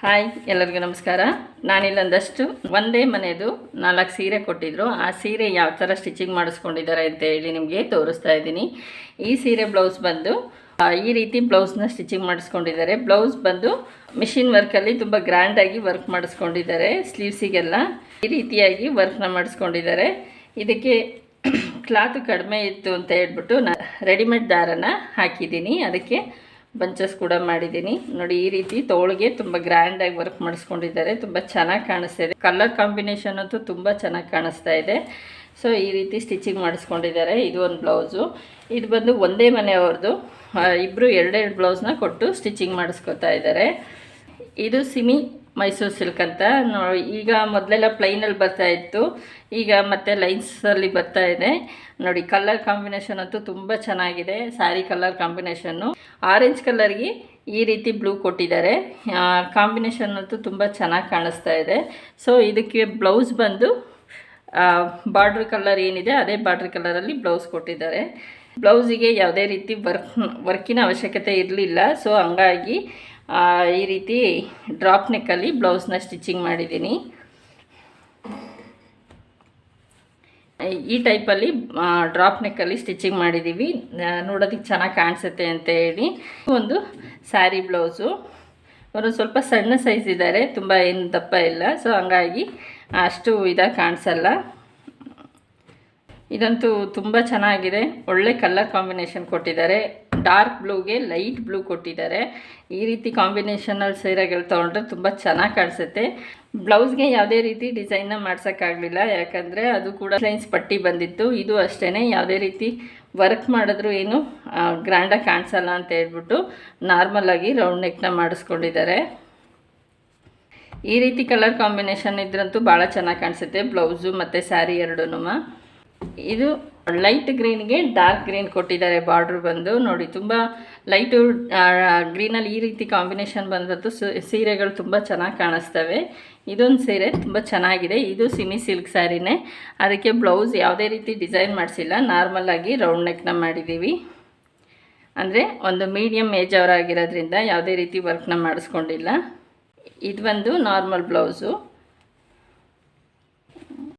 Hi, ಎಲ್ಲರಿಗೂ ನಮಸ್ಕಾರ. ನಾನಿಲ್ಲೊಂದಷ್ಟು ಒಂದೇ ಮನೆಯದು 4 ಸೀರೆ ಕೊಟ್ಟಿದ್ದರು. ಆ ಸೀರೆ ಯಾವ ಥರ ಸ್ಟಿಚಿಂಗ್ ಮಾಡಿಸ್ಕೊಂಡಿದ್ದಾರೆ ಅಂತ ಹೇಳಿ ನಿಮಗೆ ತೋರಿಸ್ತಾ ಇದ್ದೀನಿ. ಈ ಸೀರೆ ಬ್ಲೌಸ್ ಬಂದು ಈ ರೀತಿ ಬ್ಲೌಸ್ನ ಸ್ಟಿಚಿಂಗ್ ಮಾಡಿಸ್ಕೊಂಡಿದ್ದಾರೆ. ಬ್ಲೌಸ್ ಬಂದು ಮಿಷಿನ್ ವರ್ಕಲ್ಲಿ ತುಂಬ ಗ್ರ್ಯಾಂಡಾಗಿ ವರ್ಕ್ ಮಾಡಿಸ್ಕೊಂಡಿದ್ದಾರೆ. ಸ್ಲೀವ್ಸಿಗೆಲ್ಲ ಈ ರೀತಿಯಾಗಿ ವರ್ಕ್ನ ಮಾಡಿಸ್ಕೊಂಡಿದ್ದಾರೆ. ಇದಕ್ಕೆ ಕ್ಲಾತು ಕಡಿಮೆ ಇತ್ತು ಅಂತ ಹೇಳ್ಬಿಟ್ಟು ನಾನು ರೆಡಿಮೇಡ್ ದಾರನ ಹಾಕಿದ್ದೀನಿ. ಅದಕ್ಕೆ ಬಂಚಸ್ ಕೂಡ ಮಾಡಿದ್ದೀನಿ. ನೋಡಿ, ಈ ರೀತಿ ತೋಳಿಗೆ ತುಂಬ ಗ್ರ್ಯಾಂಡಾಗಿ ವರ್ಕ್ ಮಾಡಿಸ್ಕೊಂಡಿದ್ದಾರೆ. ತುಂಬ ಚೆನ್ನಾಗಿ ಕಾಣಿಸ್ತಾ ಇದೆ. ಕಲರ್ ಕಾಂಬಿನೇಷನ್ ಅಂತೂ ತುಂಬ ಚೆನ್ನಾಗಿ ಕಾಣಿಸ್ತಾ ಇದೆ. ಸೊ ಈ ರೀತಿ ಸ್ಟಿಚಿಂಗ್ ಮಾಡಿಸ್ಕೊಂಡಿದ್ದಾರೆ. ಇದು ಒಂದು ಬ್ಲೌಸು. ಇದು ಬಂದು ಒಂದೇ ಮನೆಯವ್ರದ್ದು. ಇಬ್ಬರು ಎರಡೆರಡು ಬ್ಲೌಸ್ನ ಕೊಟ್ಟು ಸ್ಟಿಚಿಂಗ್ ಮಾಡಿಸ್ಕೊತಾ ಇದ್ದಾರೆ. ಇದು ಸಿಮಿ ಮೈಸೂರು ಸಿಲ್ಕ್ ಅಂತ. ಈಗ ಮೊದಲೆಲ್ಲ ಪ್ಲೈನಲ್ಲಿ ಬರ್ತಾಯಿತ್ತು, ಈಗ ಮತ್ತೆ ಲೈನ್ಸಲ್ಲಿ ಬರ್ತಾ ಇದೆ. ನೋಡಿ, ಕಲರ್ ಕಾಂಬಿನೇಷನ್ ಅಂತೂ ತುಂಬ ಚೆನ್ನಾಗಿದೆ. ಸ್ಯಾರಿ ಕಲರ್ ಕಾಂಬಿನೇಷನ್ನು ಆರೆಂಜ್ ಕಲರ್ಗೆ ಈ ರೀತಿ ಬ್ಲೂ ಕೊಟ್ಟಿದ್ದಾರೆ. ಕಾಂಬಿನೇಷನ್ ಅಂತೂ ತುಂಬ ಚೆನ್ನಾಗಿ ಕಾಣಿಸ್ತಾ ಇದೆ. ಸೊ ಇದಕ್ಕೆ ಬ್ಲೌಸ್ ಬಂದು ಬಾರ್ಡ್ರ್ ಕಲರ್ ಏನಿದೆ ಅದೇ ಬಾರ್ಡ್ರ್ ಕಲರಲ್ಲಿ ಬ್ಲೌಸ್ ಕೊಟ್ಟಿದ್ದಾರೆ. ಬ್ಲೌಸಿಗೆ ಯಾವುದೇ ರೀತಿ ವರ್ಕಿನ ಅವಶ್ಯಕತೆ ಇರಲಿಲ್ಲ. ಸೊ ಹಂಗಾಗಿ ಈ ರೀತಿ ಡ್ರಾಪ್ ನೆಕ್ಕಲ್ಲಿ ಬ್ಲೌಸ್ನ ಸ್ಟಿಚಿಂಗ್ ಮಾಡಿದ್ದೀನಿ. ಈ ಟೈಪಲ್ಲಿ ಡ್ರಾಪ್ ನೆಕ್ಕಲ್ಲಿ ಸ್ಟಿಚಿಂಗ್ ಮಾಡಿದ್ದೀವಿ. ನೋಡೋದಕ್ಕೆ ಚೆನ್ನಾಗಿ ಕಾಣಿಸುತ್ತೆ ಅಂತ ಹೇಳಿ. ಒಂದು ಸ್ಯಾರಿ ಬ್ಲೌಸು. ಅವರು ಸ್ವಲ್ಪ ಸಣ್ಣ ಸೈಜ್ ಇದ್ದಾರೆ, ತುಂಬ ಏನು ದಪ್ಪ ಇಲ್ಲ. ಸೊ ಹಂಗಾಗಿ ಅಷ್ಟು ಇದಾಗಿ ಕಾಣಿಸಲ್ಲ. ಇದಂತೂ ತುಂಬ ಚೆನ್ನಾಗಿದೆ. ಒಳ್ಳೆ ಕಲರ್ ಕಾಂಬಿನೇಷನ್ ಕೊಟ್ಟಿದ್ದಾರೆ. ಡಾರ್ಕ್ ಬ್ಲೂಗೆ ಲೈಟ್ ಬ್ಲೂ ಕೊಟ್ಟಿದ್ದಾರೆ. ಈ ರೀತಿ ಕಾಂಬಿನೇಷನಲ್ಲಿ ಸೀರೆಗಳು ತೊಗೊಂಡ್ರೆ ತುಂಬ ಚೆನ್ನಾಗಿ ಕಾಣಿಸುತ್ತೆ. ಬ್ಲೌಸ್ಗೆ ಯಾವುದೇ ರೀತಿ ಡಿಸೈನ್ನ ಮಾಡ್ಸೋಕ್ಕಾಗಲಿಲ್ಲ, ಯಾಕಂದರೆ ಅದು ಕೂಡ ಲೈನ್ಸ್ ಪಟ್ಟಿ ಬಂದಿತ್ತು. ಇದು ಅಷ್ಟೇ, ಯಾವುದೇ ರೀತಿ ವರ್ಕ್ ಮಾಡಿದ್ರು ಏನು ಗ್ರ್ಯಾಂಡಾಗಿ ಕಾಣಿಸಲ್ಲ ಅಂತ ಹೇಳ್ಬಿಟ್ಟು ನಾರ್ಮಲಾಗಿ ರೌಂಡ್ ನೆಕ್ನ ಮಾಡಿಸ್ಕೊಂಡಿದ್ದಾರೆ. ಈ ರೀತಿ ಕಲರ್ ಕಾಂಬಿನೇಷನ್ ಇದ್ರಂತೂ ಭಾಳ ಚೆನ್ನಾಗಿ ಕಾಣಿಸುತ್ತೆ ಬ್ಲೌಸು ಮತ್ತು ಸ್ಯಾರಿ ಎರಡೂ. ಇದು ಲೈಟ್ ಗ್ರೀನ್ಗೆ ಡಾರ್ಕ್ ಗ್ರೀನ್ ಕೊಟ್ಟಿದ್ದಾರೆ. ಬಾರ್ಡ್ರ್ ಬಂದು ನೋಡಿ, ತುಂಬ ಲೈಟು ಗ್ರೀನಲ್ಲಿ ಈ ರೀತಿ ಕಾಂಬಿನೇಷನ್ ಬಂದದ್ದು ಸೀರೆಗಳು ತುಂಬ ಚೆನ್ನಾಗಿ ಕಾಣಿಸ್ತವೆ. ಇದೊಂದು ಸೀರೆ ತುಂಬ ಚೆನ್ನಾಗಿದೆ. ಇದು ಸಿಮಿ ಸಿಲ್ಕ್ ಸ್ಯಾರಿನೇ. ಅದಕ್ಕೆ ಬ್ಲೌಸ್ ಯಾವುದೇ ರೀತಿ ಡಿಸೈನ್ ಮಾಡಿಸಿಲ್ಲ, ನಾರ್ಮಲಾಗಿ ರೌಂಡ್ ನೆಕ್ನ ಮಾಡಿದ್ದೀವಿ. ಅಂದರೆ ಒಂದು ಮೀಡಿಯಮ್ ಏಜ್ ಅವರಾಗಿರೋದ್ರಿಂದ ಯಾವುದೇ ರೀತಿ ವರ್ಕ್ನ ಮಾಡಿಸ್ಕೊಂಡಿಲ್ಲ. ಇದು ಒಂದು ನಾರ್ಮಲ್ ಬ್ಲೌಸು.